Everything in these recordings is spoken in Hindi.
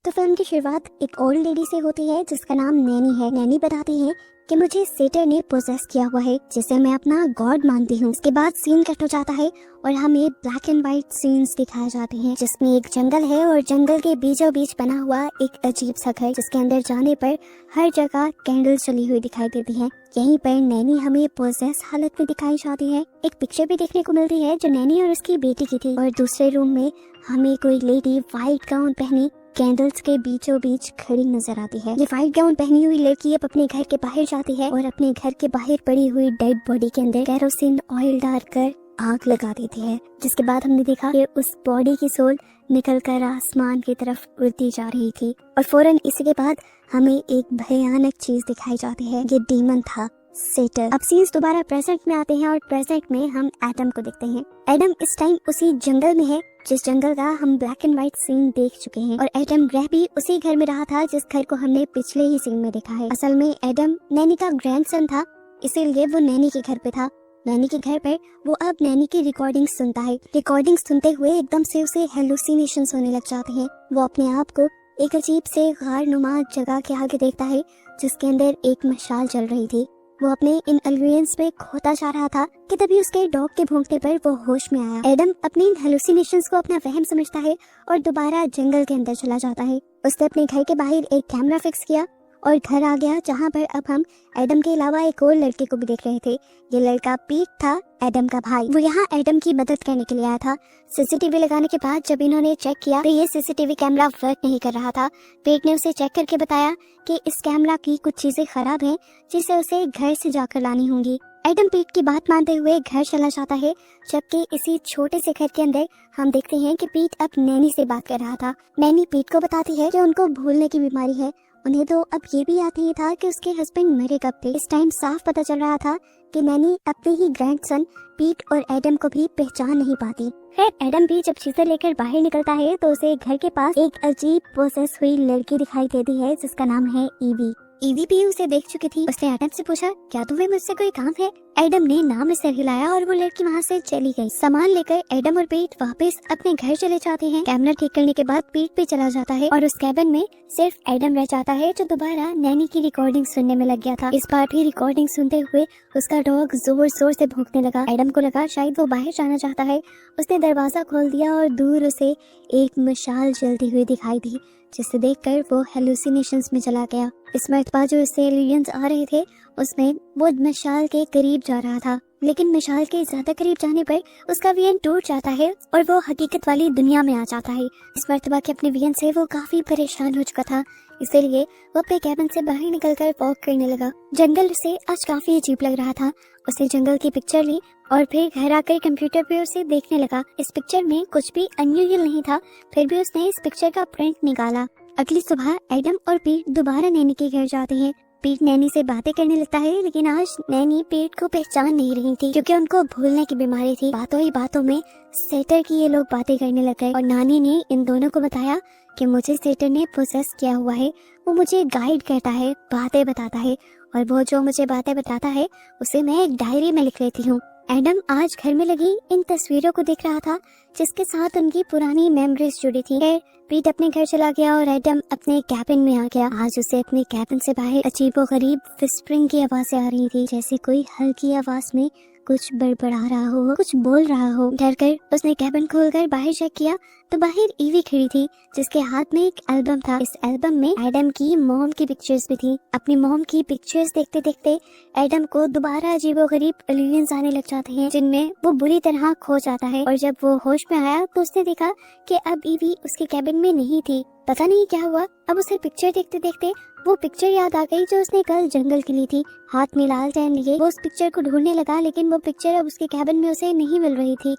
तो फिल्म की शुरुआत एक ओल्ड लेडी से होती है जिसका नाम नैनी है। नैनी बताती है कि मुझे सेटर ने पोजेस किया हुआ है जिसे मैं अपना गॉड मानती हूँ। इसके बाद सीन कट हो जाता है और हमें ब्लैक एंड व्हाइट सीन्स दिखाए जाते हैं जिसमें एक जंगल है और जंगल के बीचों बीच बना हुआ एक अजीब सा घर जिसके अंदर जाने पर हर जगह कैंडल चली हुई दिखाई देती है। यहीं पर नैनी हमें पोजेस हालत में दिखाई जाती है। एक पिक्चर भी देखने को मिलती है जो नैनी और उसकी बेटी की थी और दूसरे रूम में हमें कोई लेडी व्हाइट गाउन पहनी कैंडल्स के बीचों बीच खड़ी नजर आती है। ये व्हाइट गाउन पहनी हुई लड़की अब अपने घर के बाहर जाती है और अपने घर के बाहर पड़ी हुई डेड बॉडी के अंदर केरोसिन ऑयल डालकर आग लगा देती है, जिसके बाद हमने देखा कि उस बॉडी की सोल निकलकर आसमान की तरफ उड़ती जा रही थी और फौरन इसी के बाद हमें एक भयानक चीज दिखाई जाती है। ये डीमन था, सेटर। अब सीन्स दोबारा प्रेजेंट में आते हैं और प्रेजेंट में हम एडम को देखते हैं। एडम इस टाइम उसी जंगल में है जिस जंगल का हम ब्लैक एंड व्हाइट सीन देख चुके हैं और एडम रह भी उसी घर में रहा था जिस घर को हमने पिछले ही सीन में देखा है। असल में एडम नैनी का ग्रैंडसन था, इसीलिए वो नैनी के घर पे था। नैनी के घर पर वो अब नैनी की रिकॉर्डिंग सुनता है। रिकॉर्डिंग सुनते हुए एकदम से उसे हेलुसिनेशंस होने लग जाते हैं। वो अपने आप को एक अजीब से गार नुमा जगह के आगे देखता है जिसके अंदर एक मशाल जल रही थी। वो अपने इन एलियंस में खोता जा रहा था कि तभी उसके डॉग के भौंकने पर वो होश में आया। एडम अपने इन हेलुसिनेशंस को अपना वहम समझता है और दोबारा जंगल के अंदर चला जाता है। उसने अपने घर के बाहर एक कैमरा फिक्स किया और घर आ गया जहाँ पर अब हम एडम के अलावा एक और लड़के को भी देख रहे थे। ये लड़का पीट था, एडम का भाई। वो यहाँ एडम की मदद करने के लिए आया था। सीसीटीवी लगाने के बाद जब इन्होंने चेक किया तो ये सीसीटीवी कैमरा वर्क नहीं कर रहा था। पीट ने उसे चेक करके बताया कि इस कैमरा की कुछ चीजें खराब हैं जिसे उसे घर से जाकर लानी होंगी। एडम पीट की बात मानते हुए घर चला जाता है, जबकि इसी छोटे से घर के अंदर हम देखते हैं कि पीट अब नैनी से बात कर रहा था। नैनी पीट को बताती है कि उनको भूलने की बीमारी है। उन्हें तो अब ये भी याद नहीं था कि उसके हस्बैंड मरे कब थे। इस टाइम साफ पता चल रहा था कि नैनी अपने ही ग्रैंडसन पीट और एडम को भी पहचान नहीं पाती। खैर एडम भी जब चीजें लेकर बाहर निकलता है तो उसे घर के पास एक अजीब पोसेस हुई लड़की दिखाई देती है जिसका नाम है ईवी। ईवी भी उसे देख चुकी थी। उसने एडम से पूछा, क्या तुम्हें मुझसे कोई काम है? एडम ने नाम में सर हिलाया और वो लड़की वहाँ से चली गई। सामान लेकर एडम और पीट वापस अपने घर चले जाते हैं। कैमरा ठीक करने के बाद पीट भी चला जाता है और उस कैबिन में सिर्फ एडम रह जाता है जो दोबारा नैनी की रिकॉर्डिंग सुनने में लग गया था। इस बार भी रिकॉर्डिंग सुनते हुए उसका डॉग जोर जोर से भौंकने लगा। एडम को लगा शायद वो बाहर जाना चाहता है। उसने दरवाजा खोल दिया और दूर उसे एक मशाल जलती हुई दिखाई दी जिसे देखकर वो हेलुसिनेशंस में चला गया। इस मर्तबा जो इससे एलियंस आ रहे थे उसमें वो मशाल के करीब जा रहा था, लेकिन मशाल के ज्यादा करीब जाने पर उसका विजन टूट जाता है और वो हकीकत वाली दुनिया में आ जाता है। इस मर्तबा के अपने विजन से वो काफी परेशान हो चुका था, इसीलिए वो अपने कैबिन से बाहर निकलकर वॉक करने लगा। जंगल से आज काफी अजीब लग रहा था। उसने जंगल की पिक्चर ली और फिर घर आकर कंप्यूटर पे उसे देखने लगा। इस पिक्चर में कुछ भी अनयूजुअल नहीं था, फिर भी उसने इस पिक्चर का प्रिंट निकाला। अगली सुबह एडम और पीट दोबारा नैनी के घर जाते हैं। पीट नैनी से बातें करने लगता है, लेकिन आज नैनी पीट को पहचान नहीं रही थी क्योंकि उनको भूलने की बीमारी थी। बातों ही बातों में सेटर की ये लोग बातें करने लग गए और नानी ने इन दोनों को बताया कि मुझे सेटर ने पोसेस किया हुआ है। वो मुझे गाइड करता है, बातें बताता है और वो जो मुझे बातें बताता है उसे मैं एक डायरी में लिख लेती हूँ। एडम आज घर में लगी इन तस्वीरों को देख रहा था जिसके साथ उनकी पुरानी मेमोरीज जुड़ी थी। पीट अपने घर चला गया और एडम अपने कैबिन में आ गया। आज उसे अपने कैबिन से बाहर अजीबोगरीब विस्परिंग की आवाजें आ रही थी, जैसे कोई हल्की आवाज में कुछ बड़बड़ा रहा हो, कुछ बोल रहा हो। डर कर उसने कैबिन खोलकर बाहर चेक किया तो बाहर ईवी खड़ी थी जिसके हाथ में एक एल्बम था। इस एल्बम में एडम की मॉम की पिक्चर्स भी थी। अपनी मॉम की पिक्चर्स देखते देखते एडम को दोबारा अजीबोगरीब एलियंस आने लग जाते हैं जिनमें वो बुरी तरह खो जाता है और जब वो होश में आया तो उसने देखा कि अब ईवी उसके कैबिन में नहीं थी। पता नहीं क्या हुआ, अब उसे पिक्चर देखते देखते वो पिक्चर याद आ गई जो उसने कल जंगल के ली थी। हाथ में लालटेन लिए वो उस पिक्चर को ढूंढने लगा, लेकिन वो पिक्चर अब उसके कैबिन में उसे नहीं मिल रही थी।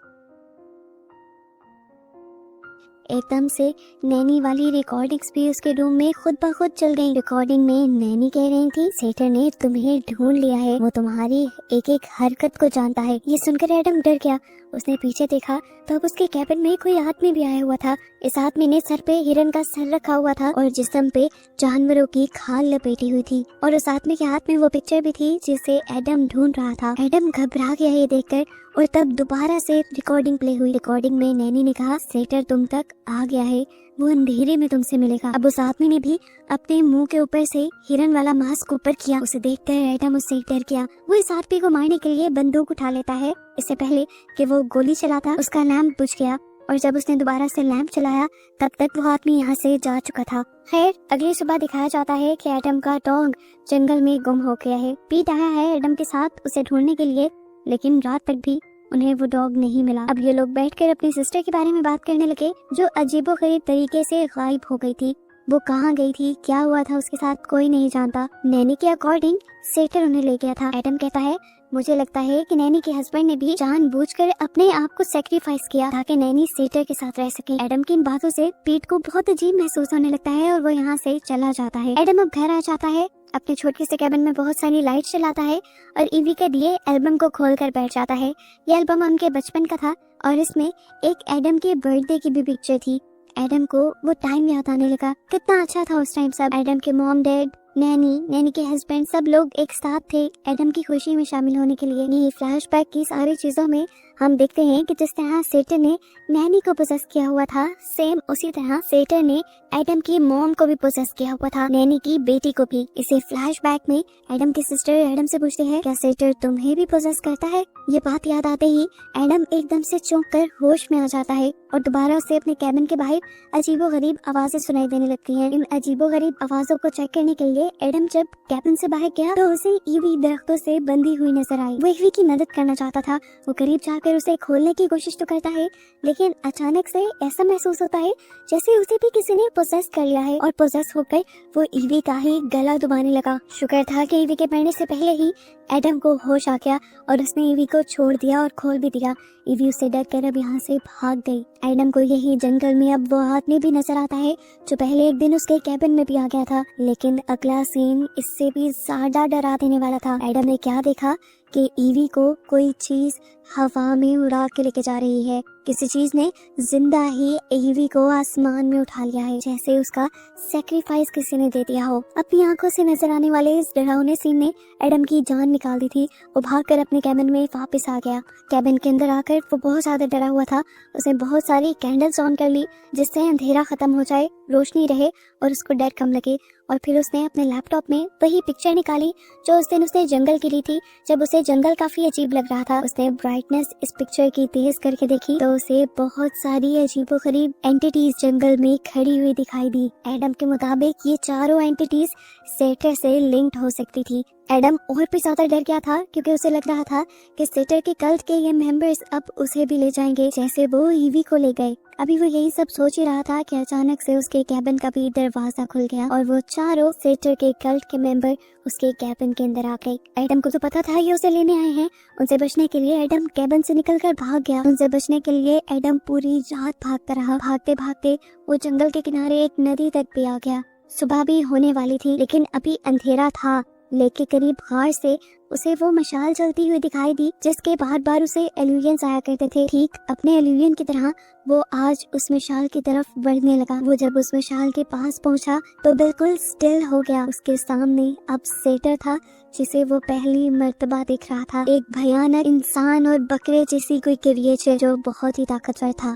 एकदम से नैनी वाली रिकॉर्डिंग्स भी उसके रूम में खुद ब खुद चल गई। रिकॉर्डिंग में नैनी कह रही थी, सेटर ने तुम्हें ढूंढ लिया है, वो तुम्हारी एक एक हरकत को जानता है। ये सुनकर एडम डर गया। उसने पीछे देखा तो अब उसके कैबिन में कोई आदमी भी आया हुआ था। इस आदमी ने सर पे हिरन का सर रखा हुआ था और जिस्म पे जानवरों की खाल लपेटी हुई थी और उस आदमी के हाथ में वो पिक्चर भी थी जिसे एडम ढूंढ रहा था। एडम घबरा गया ये देखकर और तब दोबारा से रिकॉर्डिंग प्ले हुई। रिकॉर्डिंग में नैनी ने कहा, सेटर तुम तक आ गया है, वो अंधेरे में तुमसे मिलेगा। अब उस आदमी ने भी अपने मुंह के ऊपर से हिरन वाला मास्क ऊपर किया। उसे देखकर एडम उससे डर गया। वो इस आदमी को मारने के लिए बंदूक उठा लेता है। इससे पहले कि वो गोली चलाता, उसका लैंप बुझ गया और जब उसने दोबारा से लैंप चलाया तब तक वो आदमी यहाँ से जा चुका था। खैर, अगली सुबह दिखाया जाता है कि एडम का डॉग जंगल में गुम हो गया है। पीट आया है एडम के साथ उसे ढूंढने के लिए, लेकिन रात तक भी उन्हें वो डॉग नहीं मिला। अब ये लोग बैठकर अपनी सिस्टर के बारे में बात करने लगे, जो अजीबोगरीब तरीके से गायब हो गई थी। वो कहाँ गई थी, क्या हुआ था उसके साथ, कोई नहीं जानता। नैनी के अकॉर्डिंग सेटर उन्हें ले गया था। एडम कहता है, मुझे लगता है कि नैनी के हस्बैंड ने भी जानबूझकर अपने आप को सैक्रिफाइस किया ताकि नैनी सेटर के साथ रह सके। एडम की इन बातों से पीट को बहुत अजीब महसूस होने लगता है और वो यहाँ से चला जाता है। एडम अब घर आ जाता है, अपने छोटे से कैबिन में बहुत सारी लाइट चलाता है और ईवी के दिए एल्बम को खोलकर बैठ जाता है। ये एल्बम उनके बचपन का था और इसमें एक एडम के बर्थडे की भी पिक्चर थी। एडम को वो टाइम याद आने लगा, कितना अच्छा था उस टाइम। सब एडम के मॉम डैड, नैनी के हस्बैंड, सब लोग एक साथ थे एडम की खुशी में शामिल होने के लिए। ये फ्लैशबैक की सारी चीजों में हम देखते हैं कि जिस तरह सेटर ने नैनी को पोसेस किया हुआ था, सेम उसी तरह सेटर ने एडम की मॉम को भी पोसेस किया हुआ था, नैनी की बेटी को भी। इसे फ्लैशबैक में एडम की सिस्टर एडम से पूछते हैं, क्या सेटर तुम्हें भी पोसेस करता है? ये बात याद आते ही एडम एकदम से चौंक कर होश में आ जाता है और दोबारा उसे अपने कैबिन के बाहर अजीबोगरीब आवाजें सुनाई देने लगती हैं। इन अजीबोगरीब आवाजों को चेक करने के लिए एडम जब कैबिन से बाहर गया तो उसे ईवी दरख्तों से बंधी हुई नजर आई। वो ईवी की मदद करना चाहता था। वो करीब जाकर उसे खोलने की कोशिश तो करता है, लेकिन अचानक से ऐसा महसूस होता है जैसे उसे भी किसी ने पोसेस कर लिया है और पोसेस होकर वो ईवी का ही गला दबाने लगा। शुक्र था कि ईवी के पड़ने से पहले ही एडम को होश आ गया और उसने ईवी को छोड़ दिया और खोल भी दिया। ईवी उससे डर कर अब यहाँ से भाग गई। एडम को यही जंगल में अब वो आदमी भी नजर आता है जो पहले एक दिन उसके कैबिन में भी आ गया था, लेकिन अगला सीन इससे भी ज्यादा डरा देने वाला था। एडम ने क्या देखा कि ईवी को कोई चीज हवा में उड़ा के लेके जा रही है। किसी चीज ने जिंदा ही ईवी को आसमान में उठा लिया है, जैसे उसका सैक्रिफाइस किसी ने दे दिया हो। अपनी आंखों से नजर आने वाले इस डरावने सीन ने एडम की जान निकाल दी थी। वो भागकर अपने कैबिन में वापस आ गया। कैबिन के अंदर आकर वो बहुत ज्यादा डरा हुआ था। उसने बहुत सारी कैंडल्स ऑन कर ली जिससे अंधेरा खत्म हो जाए, रोशनी रहे और उसको डर कम लगे। और फिर उसने अपने लैपटॉप में वही पिक्चर निकाली जो उस दिन उसने जंगल की ली थी, जब उसे जंगल काफी अजीब लग रहा था। उसने ब्राइटनेस इस पिक्चर की तेज करके देखी तो उसे बहुत सारी अजीबोगरीब एंटिटीज जंगल में खड़ी हुई दिखाई दी। एडम के मुताबिक ये चारों एंटिटीज सेटर से लिंक्ड हो सकती थी। एडम और भी ज्यादा डर गया था क्योंकि उसे लग रहा था कि सेटर के कल्ट के ये मेंबर्स अब उसे भी ले जाएंगे जैसे वो ईवी को ले गए। अभी वो यही सब सोच ही रहा था कि अचानक से उसके कैबिन का भी दरवाजा खुल गया और वो चारों सेटर के कल्ट के मेंबर उसके कैबिन के अंदर आ गए। एडम को तो पता था ये उसे लेने आए हैं। उनसे बचने के लिए एडम कैबिन से निकलकर भाग गया। उनसे बचने के लिए एडम पूरी रात भागता रहा। भागते भागते वो जंगल के किनारे एक नदी तक भी आ गया। सुबह भी होने वाली थी लेकिन अभी अंधेरा था। लेक के करीब गार से उसे वो मशाल जलती हुई दिखाई दी जिसके बार बार उसे एलियंस आया करते थे। ठीक अपने एलियन की तरह वो आज उस मशाल की तरफ बढ़ने लगा। वो जब उस मशाल के पास पहुंचा तो बिल्कुल स्टिल हो गया। उसके सामने अब सेटर था जिसे वो पहली मर्तबा देख रहा था। एक भयानक इंसान और बकरे जैसी कोई क्रिएचर जो बहुत ही ताकतवर था।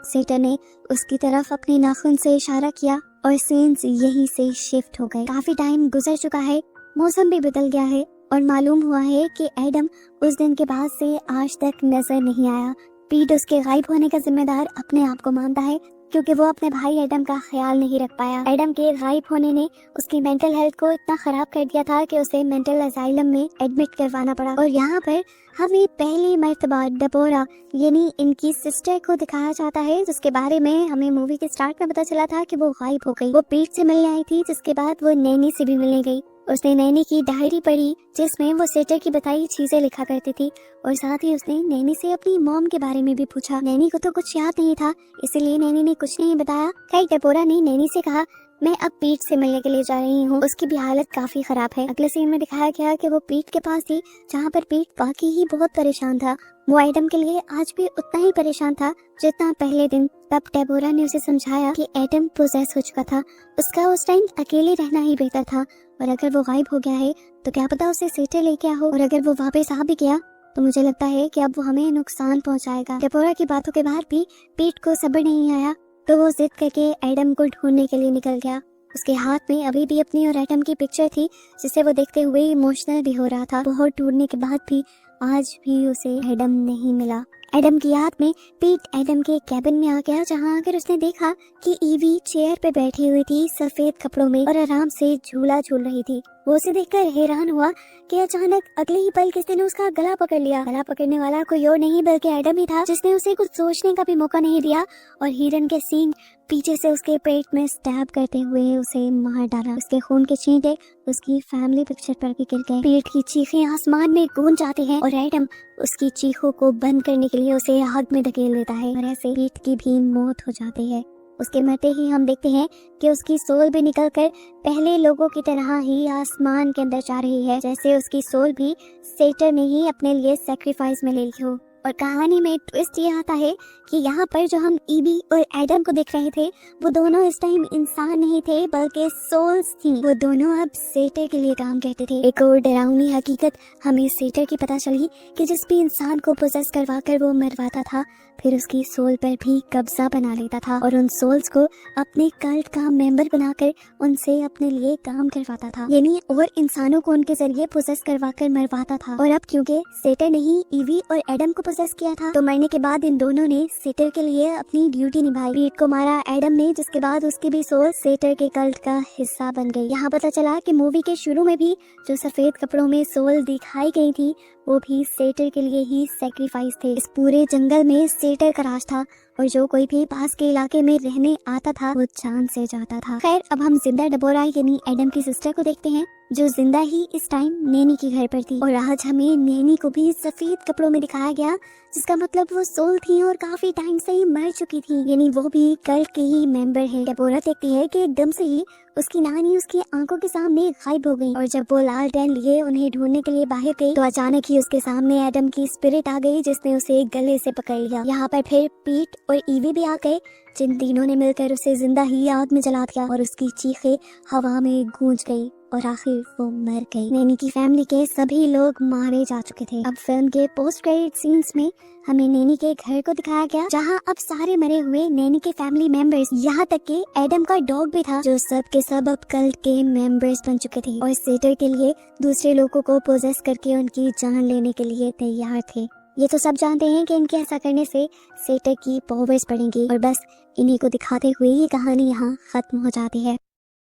सेटर ने उसकी तरफ अपने नाखून से इशारा किया और सीन्स यही से शिफ्ट हो गए। काफी टाइम गुजर चुका है, मौसम भी बदल गया है और मालूम हुआ है कि एडम उस दिन के बाद से आज तक नजर नहीं आया। पीट उसके गायब होने का जिम्मेदार अपने आप को मानता है क्योंकि वो अपने भाई एडम का ख्याल नहीं रख पाया। एडम के गायब होने ने उसकी मेंटल हेल्थ को इतना खराब कर दिया था कि उसे मेंटल असाइलम में एडमिट करवाना पड़ा। और यहाँ पर हमें पहली मर्तबा डेबोरा यानी इनकी सिस्टर को दिखाया जाता है, जिसके बारे में हमें मूवी के स्टार्ट में पता चला था कि वो गायब हो गई। वो पीट से मिलने आई थी जिसके बाद वो नैनी से भी मिलने गई। उसने नैनी की डायरी पढ़ी जिसमें वो सेटर की बताई चीजें लिखा करती थी और साथ ही उसने नैनी से अपनी मॉम के बारे में भी पूछा। नैनी को तो कुछ याद नहीं था इसलिए नैनी ने कुछ नहीं बताया। कई डेबोरा ने नैनी से कहा, मैं अब पीट से मिलने के लिए जा रही हूँ, उसकी भी हालत काफी खराब है। अगले सीन में दिखाया गया कि वो पीट के पास थी जहाँ पर पीट वाकई ही बहुत परेशान था। वो एडम के लिए आज भी उतना ही परेशान था जितना पहले दिन। तब डेबोरा ने उसे समझाया कि एडम पोजेस हो चुका था, उसका उस टाइम अकेले रहना ही बेहतर था और अगर वो गायब हो गया है तो क्या पता उसे सेटर लेके आया हो और अगर वो वापस आ भी गया तो मुझे लगता है कि अब वो हमें नुकसान पहुंचाएगा। डेबोरा की बातों के बाद भी पीट को सब्र नहीं आया, तो वो जिद करके एडम को ढूंढने के लिए निकल गया। उसके हाथ में अभी भी अपनी और एडम की पिक्चर थी, जिसे वो देखते हुए इमोशनल भी हो रहा था। बहुत ढूंढने के बाद भी आज भी उसे एडम नहीं मिला। एडम की याद में पीट एडम के कैबिन में आ गया, जहां आकर उसने देखा कि ईवी चेयर पे बैठी हुई थी सफेद कपड़ों में और आराम से झूला झूल रही थी। वो उसे देखकर हैरान हुआ कि अचानक अगले ही पल किसी ने उसका गला पकड़ लिया। गला पकड़ने वाला कोई और नहीं बल्कि एडम ही था, जिसने उसे कुछ सोचने का भी मौका नहीं दिया और हिरन के सींग पीछे से उसके पेट में स्टैब करते हुए उसे मार डाला। उसके खून के छींटे उसकी फैमिली पिक्चर पर भी गिर गए। पीट की चीखें आसमान में गूंज जाती हैं और एडम उसकी चीखों को बंद करने के लिए उसे आग में धकेल देता है और ऐसे पीट की भी मौत हो जाती है। उसके मरते ही हम देखते हैं कि उसकी सोल भी निकलकर पहले लोगों की तरह ही आसमान के अंदर जा रही है, जैसे उसकी सोल भी सेटर ने ही अपने लिए सैक्रिफाइस में ले ली हो। और कहानी में ट्विस्ट ये आता है कि यहाँ पर जो हम ईवी और एडम को देख रहे थे, वो दोनों इस टाइम इंसान नहीं थे बल्कि सोल्स थी। वो दोनों अब सेटर के लिए काम करते थे। एक और डरावनी हकीकत हमें सेटर की पता चली कि जिस भी इंसान को पोजेस करवा कर वो मरवाता था, फिर उसकी सोल पर भी कब्जा बना लेता था और उन सोल्स को अपने कल्ट का मेंबर बनाकर उनसे अपने लिए काम करवाता था, यानी और इंसानों को उनके जरिए पोजेस करवा कर मरवाता था। और अब क्योंकि सेटर ने ही ईवी और एडम को पोजेस किया था, तो मरने के बाद इन दोनों ने सेटर के लिए अपनी ड्यूटी निभाई। पीट को मारा एडम ने, जिसके बाद उसकी भी सोल सेटर के कल्ट का हिस्सा बन गई। यहाँ पता चला कि मूवी के शुरू में भी जो सफेद कपड़ों में सोल दिखाई गई थी, वो भी सेटर के लिए ही सैक्रिफाइस थे। इस पूरे जंगल में सेटर का राज था और जो कोई भी पास के इलाके में रहने आता था वो जान से जाता था। खैर, अब हम जिंदा डेबोरा यानी एडम की सिस्टर को देखते हैं, जो जिंदा ही इस टाइम नैनी के घर पर थी। और आज हमें नैनी को भी सफेद कपड़ों में दिखाया गया, जिसका मतलब वो सोल थी और काफी टाइम से ही मर चुकी थी, यानी वो भी कल्ट के ही मेंबर है। डेबोरा देखती है कि एकदम से ही उसकी नानी उसकी आंखों के सामने गायब हो गई और जब वो लालटेन लिए उन्हें ढूंढने के लिए बाहर गई, तो अचानक ही उसके सामने एडम की स्पिरिट आ गई, जिसने उसे गले से पकड़ लिया। यहाँ पर फिर पीट और ईवी भी आ गए, जिन तीनों ने मिलकर उसे जिंदा ही आग में जला दिया और उसकी चीखें हवा में गूंज गई और आखिर वो मर गई। नैनी की फैमिली के सभी लोग मारे जा चुके थे। अब फिल्म के पोस्ट क्रेडिट सीन्स में हमें नैनी के घर को दिखाया गया, जहां अब सारे मरे हुए नैनी के फैमिली मेंबर्स, यहाँ तक कि एडम का डॉग भी था, जो सब के सब अब कल्ट के मेंबर्स बन चुके थे और सेटर के लिए दूसरे लोगों को पोजेस करके उनकी जान लेने के लिए तैयार थे। ये तो सब जानते हैं कि इनके ऐसा करने से सेटर की पावर्स बढ़ेंगी और बस इन्हीं को दिखाते हुए ये कहानी यहाँ खत्म हो जाती है।